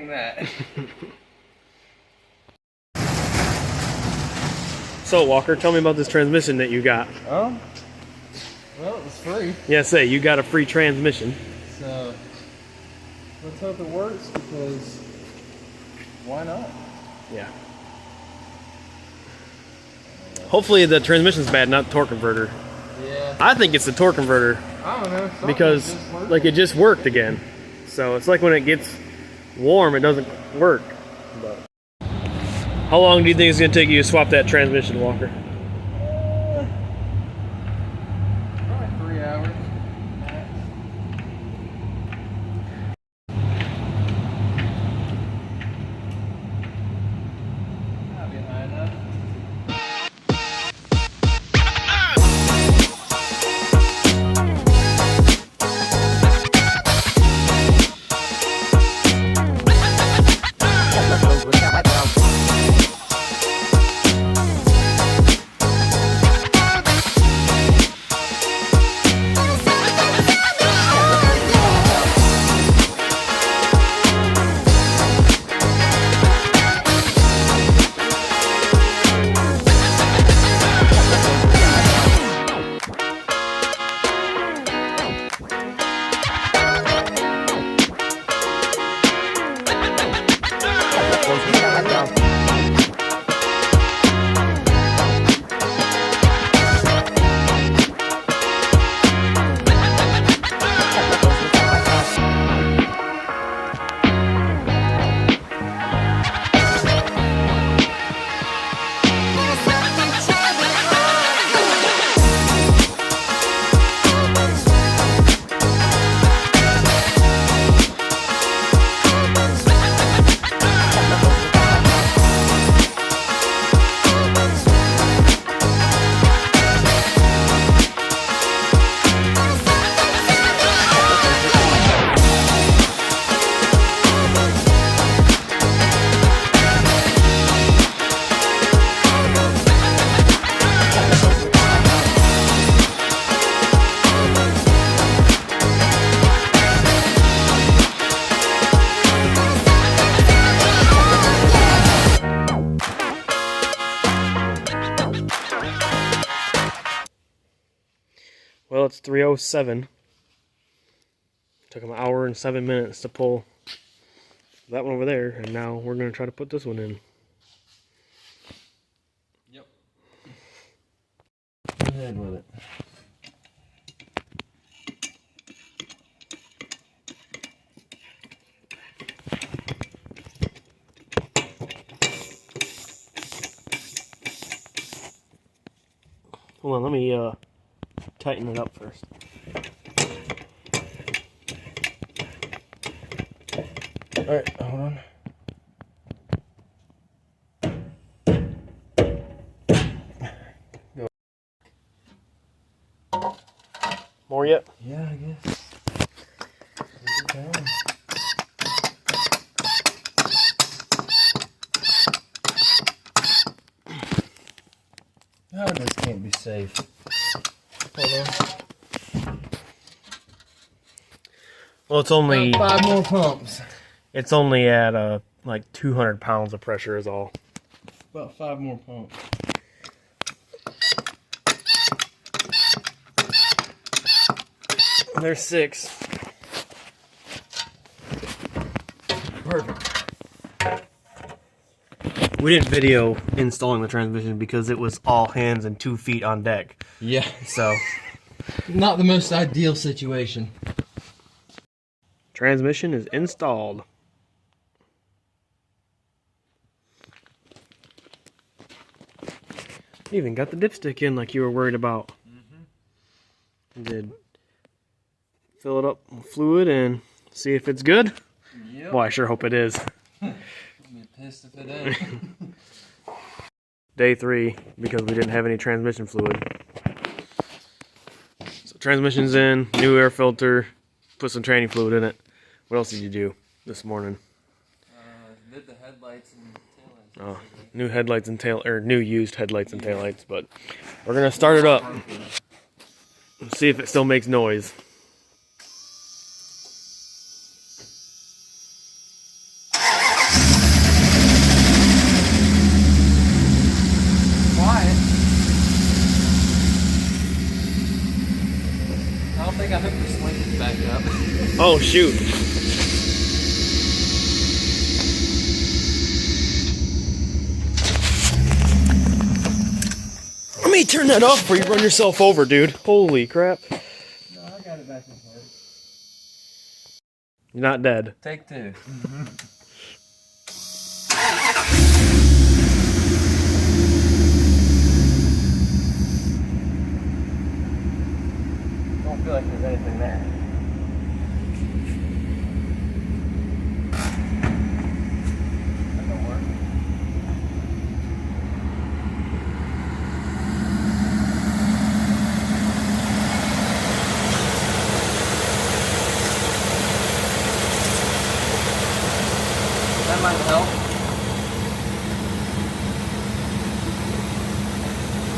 saying that. So, Walker, tell me about this transmission that you got. Oh? Well, it's free. Yeah, say, you got a free transmission. So, let's hope it works because why not? Yeah. Hopefully the transmission's bad, not the torque converter. Yeah. I think it's the torque converter I don't know. because, like, it just worked again. So, it's like when it gets warm, it doesn't work. But how long do you think it's going to take you to swap that transmission, Walker? Probably 3 hours. That'll be high enough. Well, it's 3:07. Took him an hour and 7 minutes to pull that one over there, and now we're going to try to put this one in. Yep. Go ahead with it. Hold on, let me tighten it up first. Alright, hold on. More yet? Yeah, I guess. Oh, this can't be safe. Hold on. Well, it's only About 5 more pumps. It's only at like 200 pounds of pressure is all. About 5 more pumps. There's 6. Perfect. We didn't video installing the transmission because it was all hands and 2 feet on deck. Yeah. So, Not the most ideal situation. transmission is installed. You even got the dipstick in like you were worried about. Did fill it up with fluid and see if it's good? Yep. Well, I sure hope it is. I'd be pissed if it ain't. Day 3 because we didn't have any transmission fluid. So transmission's in, new air filter, put some training fluid in it. What else did you do this morning? Did the headlights and taillights. Oh, new headlights and new used headlights and taillights, but we're gonna start it up and see if it still makes noise. up. Oh, shoot. Let me turn that off before you run yourself over, dude. Holy crap. No, I got it back in place. You're not dead. Take two. Don't feel like there's anything there. That don't work. That might help.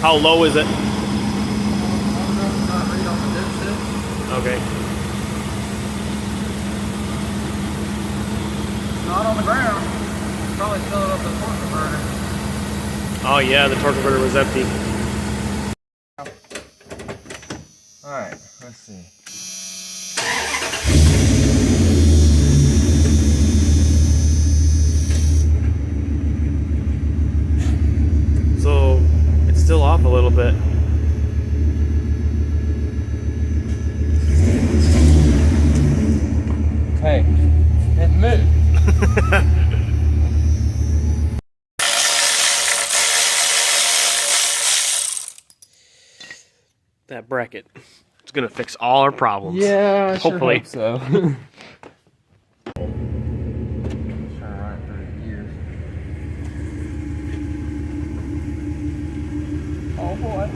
How low is it? Not read on the dipstick. Okay. Not on the ground. Probably filling up the torque converter. Oh, yeah, the torque converter was empty. Alright, let's see. So, it's still off a little bit. Hey, it moved. That bracket. It's gonna fix all our problems. Yeah, I Hopefully. sure hope so. Trying to run it through the gears. Oh boy.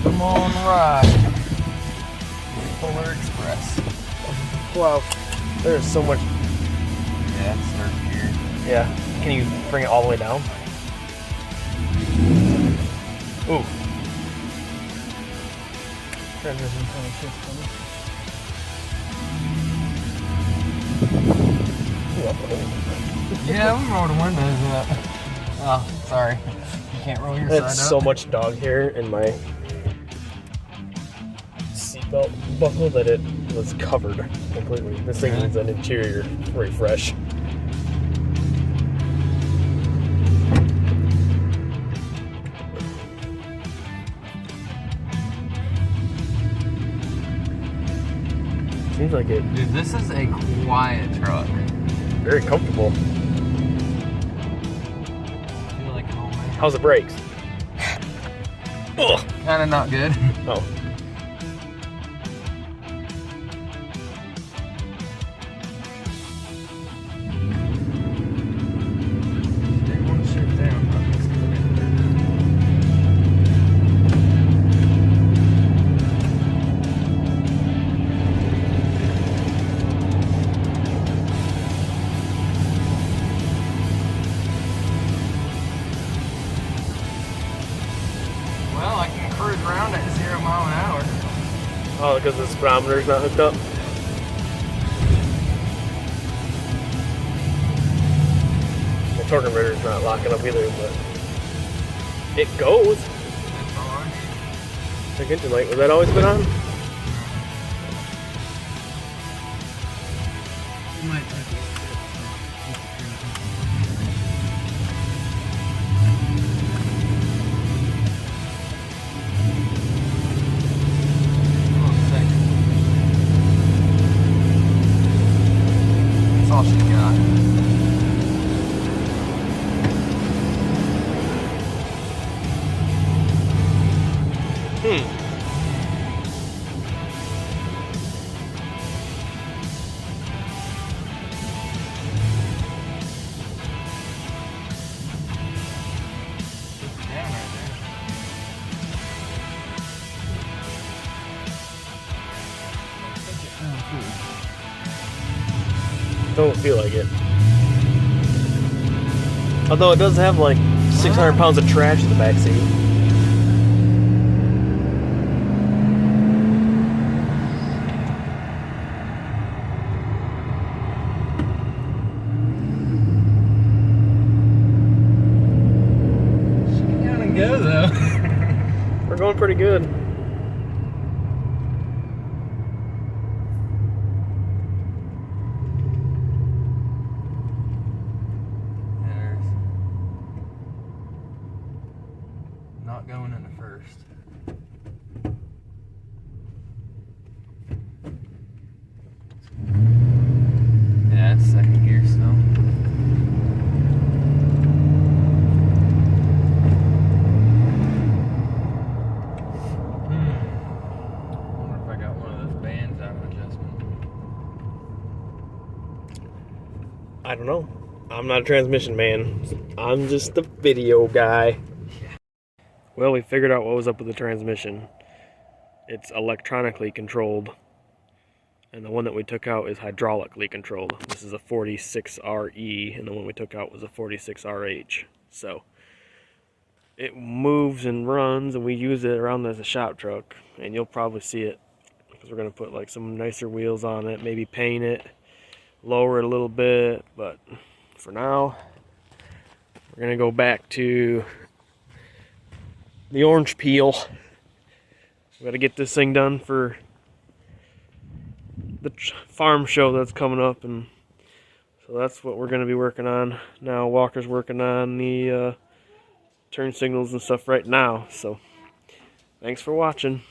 Come on, ride. Polar Express. Wow. There's so much. Yeah, it's third gear. Yeah. Can you bring it all the way down? Ooh. Transmission kind of shifts Yeah, we roll the windows up. Oh, sorry. You can't roll your side up. That's so much dog hair in my seatbelt buckle that it was covered completely. This thing needs an interior refresh. Seems like it. Dude, this is a quiet truck. Very comfortable. I feel like home. How's the brakes? Ugh. Kind of not good. Oh. They want to shoot down. Well, I can cruise around at 0 mile an hour. Oh, because the speedometer's not hooked up? The torque converter's not locking up either, but it goes. That's all I need. Check engine light. Was that always been on? You might take it. That's all she got. Down right there. Don't feel like it. Although it does have like 600 pounds of trash in the back seat. going pretty good. There's not going in the first. Yeah, it's second gear still. Wonder if I got one of those bands out of adjustment. I don't know. I'm not a transmission man. I'm just the video guy. Well, we figured out what was up with the transmission. It's electronically controlled. And the one that we took out is hydraulically controlled. This is a 46RE, and the one we took out was a 46RH. So it moves and runs, and we use it around as a shop truck. And you'll probably see it, because we're going to put like some nicer wheels on it, maybe paint it, lower it a little bit. But for now, we're going to go back to the orange peel. We got to get this thing done for the farm show that's coming up, and so that's what we're going to be working on now. Walker's working on the turn signals and stuff right now. So thanks for watching.